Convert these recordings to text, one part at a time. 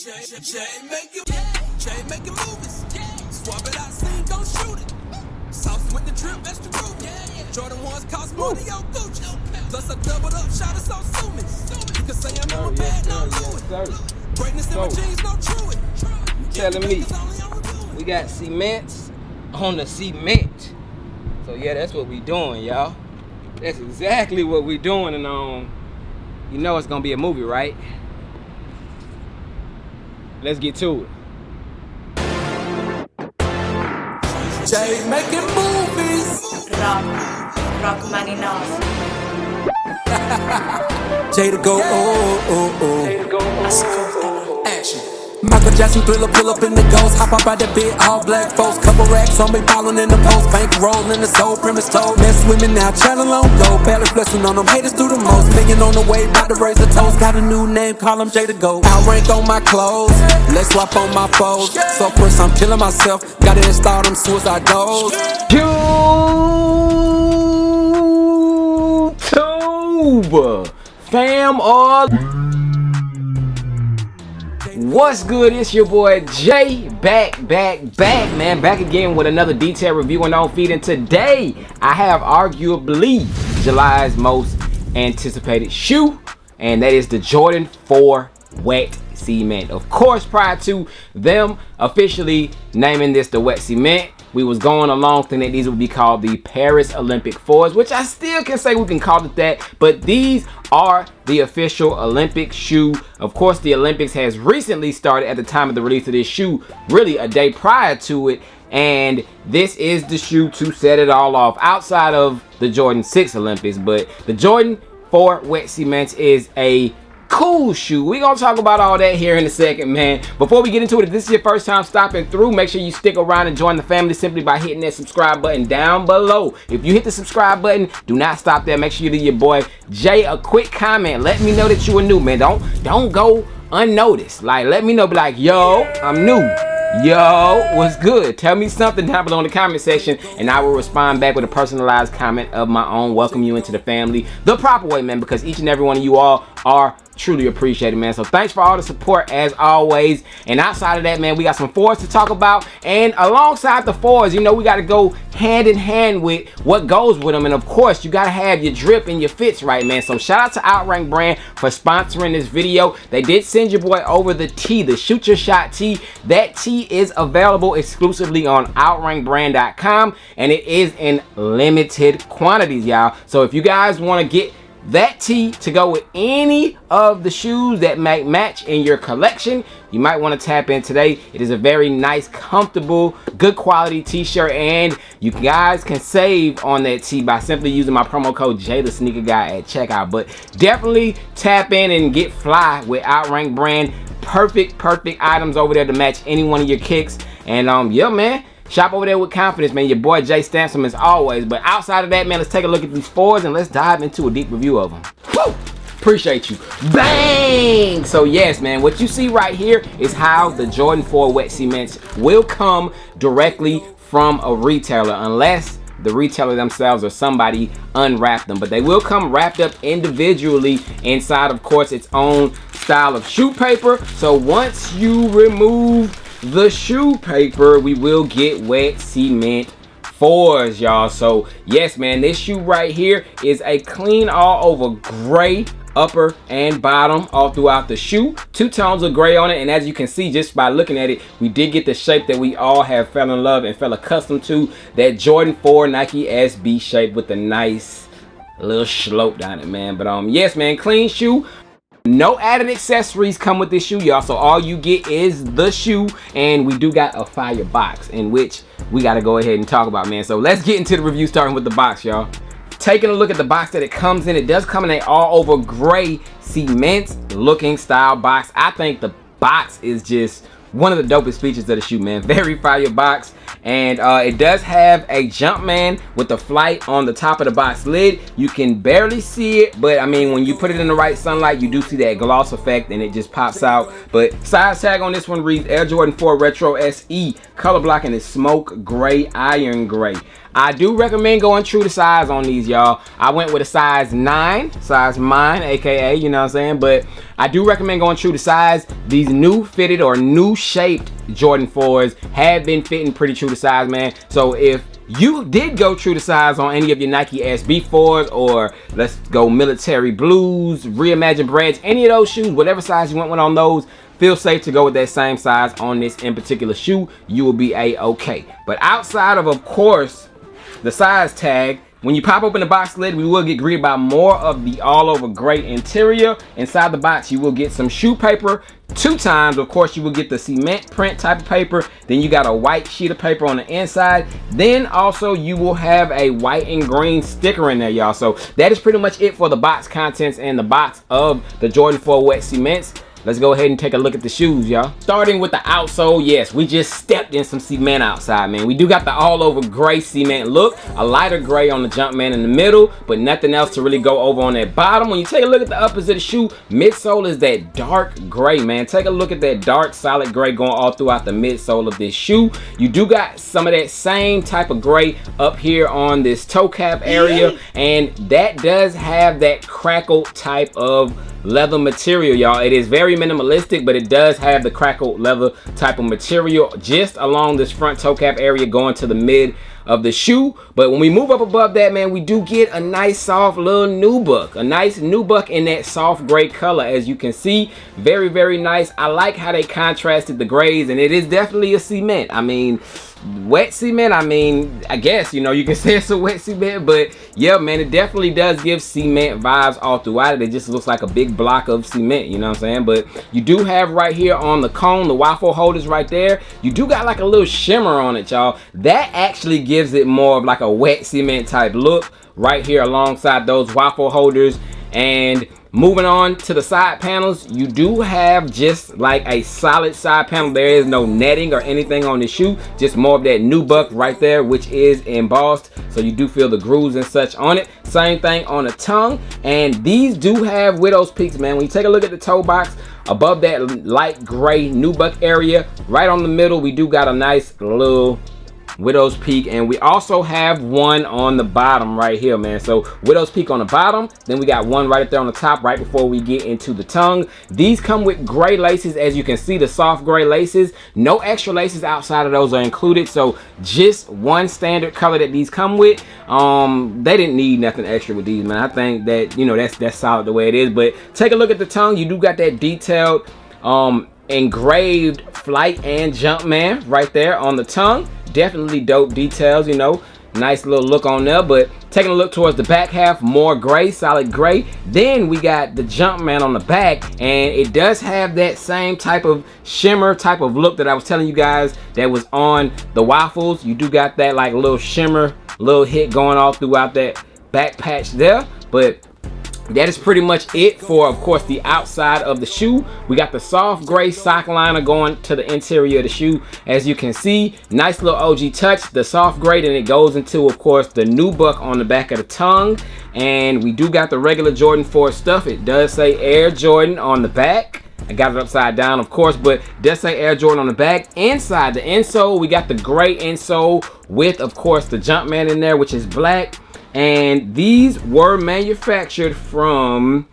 Jay making movies. Swap it out, scene, don't shoot it. Sauce with the drip, that's the roof. Jordan ones cost more than your Gucci. Plus I doubled up, shot us on Summit. You can say I'm on my bed, no Louis. Greatness in my jeans, no Truett. Telling me we got cements on the cement. So yeah, that's what we doing, y'all. That's exactly what we doing, and you know it's gonna be a movie, right? Let's get to it. Jay making movies. Rock money knows. Jay to go, action. Michael Jackson Thriller, pull up in the ghost. Hop up out the bed, all black folks. Couple racks on me, ballin' in the post. Bank rollin' the soul, premise told. Mess with me now, channel on go. Barely flexin' on them, haters do the most. Million on the way, about to raise the toast. Got a new name, call him Jay to go. Outrank on my clothes, let's swap on my foes. So first I'm killing myself, gotta install them suicide doors. YouTube fam, all what's good? It's your boy Jay, back man, back again with another detailed review and on feed. And today I have arguably July's most anticipated shoe, and that is the Jordan 4 Wet Cement. Of course, prior to them officially naming this the Wet Cement, we was going along thinking that these would be called the Paris Olympic 4s, which I still can say we can call it that, but these are the official Olympic shoe. Of course, the Olympics has recently started at the time of the release of this shoe, really a day prior to it, and this is the shoe to set it all off outside of the Jordan 6 Olympics. But the Jordan 4 Wet Cements is a cool shoe. We're gonna talk about all that here in a second, man. Before we get into it, if this is your first time stopping through, make sure you stick around and join the family simply by hitting that subscribe button down below. If you hit the subscribe button, do not stop there. Make sure you leave your boy Jay a quick comment. Let me know that you are new, man. Don't go unnoticed. Like, let me know, be like, yo, I'm new. Yo, what's good? Tell me something down below in the comment section, and I will respond back with a personalized comment of my own. Welcome you into the family the proper way, man, because each and every one of you all are truly appreciated, man. So thanks for all the support as always. And outside of that, man, we got some 4s to talk about, and alongside the 4s, you know, we got to go hand in hand with what goes with them. And of course, you got to have your drip and your fits right, man. So shout out to Outrank brand for sponsoring this video. They did send your boy over the tee, the Shoot Your Shot tee. That tee is available exclusively on outrankbrand.com, and it is in limited quantities, y'all. So if you guys want to get that tee to go with any of the shoes that might match in your collection, you might want to tap in today. It is a very nice, comfortable, good quality t-shirt, and you guys can save on that tee by simply using my promo code JayTheSneakerGuy at checkout. But definitely tap in and get fly with Outrank brand. Perfect items over there to match any one of your kicks. And yeah, man, shop over there with confidence, man. Your boy Jay stamps them as always. But outside of that, man, let's take a look at these 4s and let's dive into a deep review of them. Woo! Appreciate you. Bang! So yes, man, what you see right here is how the Jordan 4 Wet Cements will come directly from a retailer, unless the retailer themselves or somebody unwrap them. But they will come wrapped up individually inside, of course, its own style of shoe paper. So once you remove the shoe paper, we will get Wet Cement 4s, y'all. So yes, man, this shoe right here is a clean all over gray upper and bottom all throughout the shoe. 2 tones of gray on it, and as you can see just by looking at it, we did get the shape that we all have fell in love and fell accustomed to, that Jordan 4 Nike SB shape with the nice little slope down it, man. But yes, man, clean shoe. No added accessories come with this shoe, y'all. So all you get is the shoe, and we do got a fire box in which we got to go ahead and talk about, man. So let's get into the review, starting with the box, y'all. Taking a look at the box that it comes in, it does come in a all over gray cement looking style box. I think the box is just one of the dopest features of the shoe, man. Very fire box. And it does have a Jumpman with the flight on the top of the box lid. You can barely see it, but I mean, when you put it in the right sunlight, you do see that gloss effect and it just pops out. But size tag on this one reads Air Jordan 4 Retro SE. Color blocking is smoke gray, iron gray. I do recommend going true to size on these, y'all. I went with a size 9, size mine, aka, you know what I'm saying? But I do recommend going true to size. These new fitted or new shaped Jordan 4s have been fitting pretty true to size, man. So if you did go true to size on any of your Nike SB4s, or let's go military blues, reimagined breads, any of those shoes, whatever size you went with on those, feel safe to go with that same size on this in particular shoe. You will be a-okay. But outside of course, the size tag, when you pop open the box lid, we will get greeted by more of the all over gray interior. Inside the box, you will get some shoe paper 2 times. Of course, you will get the cement print type of paper. Then you got a white sheet of paper on the inside. Then also you will have a white and green sticker in there, y'all. So that is pretty much it for the box contents and the box of the Jordan 4 wet cements. Let's go ahead and take a look at the shoes, y'all. Starting with the outsole, yes, we just stepped in some cement outside, man. We do got the all over gray cement look, a lighter gray on the Jumpman in the middle, but nothing else to really go over on that bottom. When you take a look at the uppers of the shoe, midsole is that dark gray, man. Take a look at that dark solid gray going all throughout the midsole of this shoe. You do got some of that same type of gray up here on this toe cap area, and that does have that crackle type of leather material, y'all. It is very minimalistic, but it does have the crackled leather type of material just along this front toe cap area going to the mid of the shoe. But when we move up above that, man, we do get a nice soft little nubuck, a nice nubuck in that soft gray color. As you can see, very, very nice. I like how they contrasted the grays, and it is definitely a cement. I mean, wet cement, I mean, I guess, you know, you can say it's a wet cement, but yeah, man, it definitely does give cement vibes all throughout it. It just looks like a big block of cement, you know what I'm saying? But you do have right here on the cone, the waffle holders right there, you do got like a little shimmer on it, y'all. That actually gives it more of like a wet cement type look right here alongside those waffle holders. And moving on to the side panels, you do have just like a solid side panel. There is no netting or anything on the shoe, just more of that nubuck right there, which is embossed, so you do feel the grooves and such on it. Same thing on the tongue, and these do have widow's peaks, man. When you take a look at the toe box, above that light gray nubuck area, right on the middle, we do got a nice little widow's peak, and we also have one on the bottom right here, man. So widow's peak on the bottom, then we got one right there on the top right before we get into the tongue. These come with gray laces, as you can see, the soft gray laces. No extra laces outside of those are included, so just one standard color that these come with. They didn't need nothing extra with these, man. I think that, you know, that's solid the way it is. But take a look at the tongue. You do got that detailed engraved Flight and Jumpman right there on the tongue. Definitely dope details, you know, nice little look on there. But taking a look towards the back half, more gray, solid gray. Then we got the Jumpman on the back, and it does have that same type of shimmer type of look that I was telling you guys that was on the waffles. You do got that like little shimmer, little hit going all throughout that back patch there. But that is pretty much it for, of course, the outside of the shoe. We got the soft gray sock liner going to the interior of the shoe. As you can see, nice little OG touch, the soft gray, and it goes into, of course, the nubuck on the back of the tongue. And we do got the regular Jordan 4 stuff. It does say Air Jordan on the back. I got it upside down, of course, but it does say Air Jordan on the back. Inside the insole, we got the gray insole with, of course, the Jumpman in there, which is black. And these were manufactured from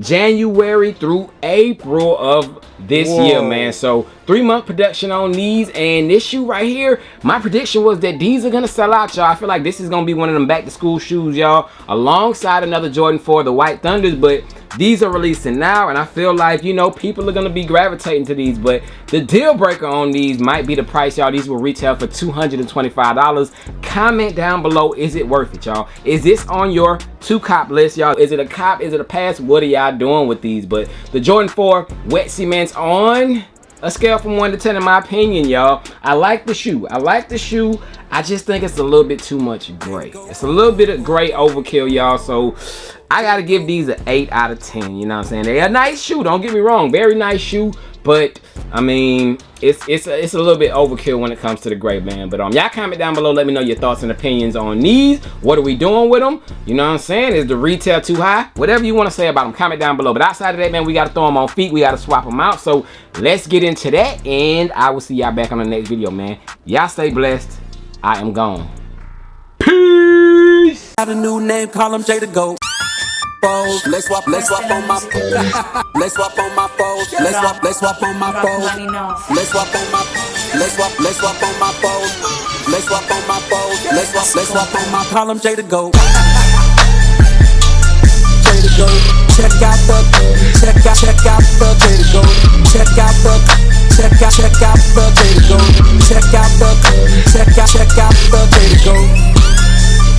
January through April of this year, man. So 3-month production on these, and this shoe right here, my prediction was that these are gonna sell out, y'all. I feel like this is gonna be one of them back to school shoes, y'all, alongside another Jordan 4, the White Thunders. But these are releasing now, and I feel like, you know, people are gonna be gravitating to these. But the deal breaker on these might be the price, y'all. These will retail for $225. Comment down below, is it worth it, y'all? Is this on your to cop list, y'all? Is it a cop? Is it a pass? What are y'all doing with these? But the Jordan 4 wet cements on a scale from 1 to 10, in my opinion, y'all, I like the shoe. I like the shoe. I just think it's a little bit too much gray. It's a little bit of gray overkill, y'all. So I gotta give these an 8 out of 10. You know what I'm saying? They're a nice shoe. Don't get me wrong. Very nice shoe. But I mean, it's a little bit overkill when it comes to the gray, man. But y'all comment down below. Let me know your thoughts and opinions on these. What are we doing with them? You know what I'm saying? Is the retail too high? Whatever you want to say about them, comment down below. But outside of that, man, we got to throw them on feet. We got to swap them out. So let's get into that, and I will see y'all back on the next video, man. Y'all stay blessed. I am gone. Peace. Got a new name, call him Jay the Goat. Foes, let's swap on my let's swap on my foes. Let's swap on my foes. Let's swap on my foes. Let's swap on my foes. Let's swap on my call him Jay the Goat. Jay the Goat. Check out the Jay the Goat. Check out the Jay the Goat. Check out the Jay the Goat.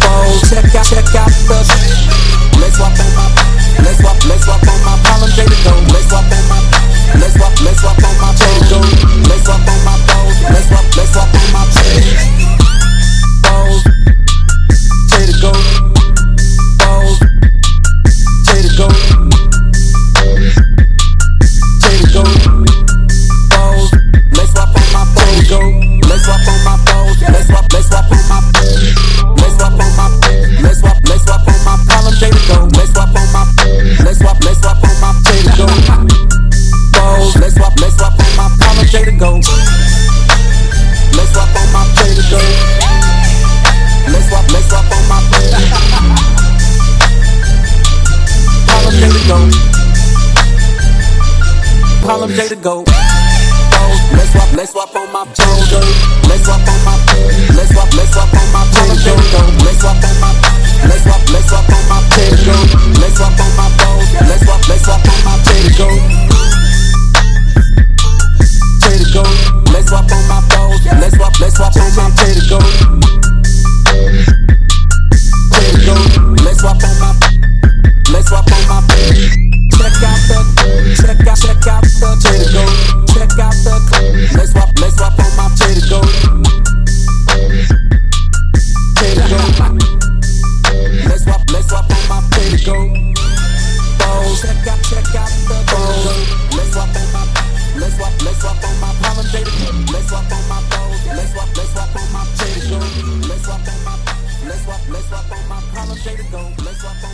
Foes, check out the let's swap on my call him Jay the Goat. Let's swap on my Jay the Goat. Let's swap on my foes. Let's swap on my foes. Jay the Goat. Foes, Jay the Goat. Jay the Goat. Foes, let's swap on my foes. Let's swap on my foes. Let's swap on my let's swap on my call him Jay the Goat. Let's swap on my Jay the Goat. Foes, let's swap on my call him Jay the Goat. Let's swap on my Jay the Goat. Let's swap on my call him Jay the Goat. Call him Jay the Goat. Let's swap on my Jay the Goat. Let's swap on my let's swap on my Jay the Goat. Let's swap on my let's swap on my Jay the Goat. Let's swap on my foes. Let's swap on my Jay the Goat. Jay the Goat. Let's swap on my foes. Let's swap on my Jay the Goat. Jay the Goat. Let's swap on my check out the Jay the Goat. Check out the let's swap on my Jay the Goat. Jay the Goat. Let's swap on my Jay the Goat. Foes, check out the foes. Let's swap on my call him Jay the Goat. Let's swap on my foes. Let's swap on my Jay the Goat. Let's swap on my call him Jay the Goat. Let's swap on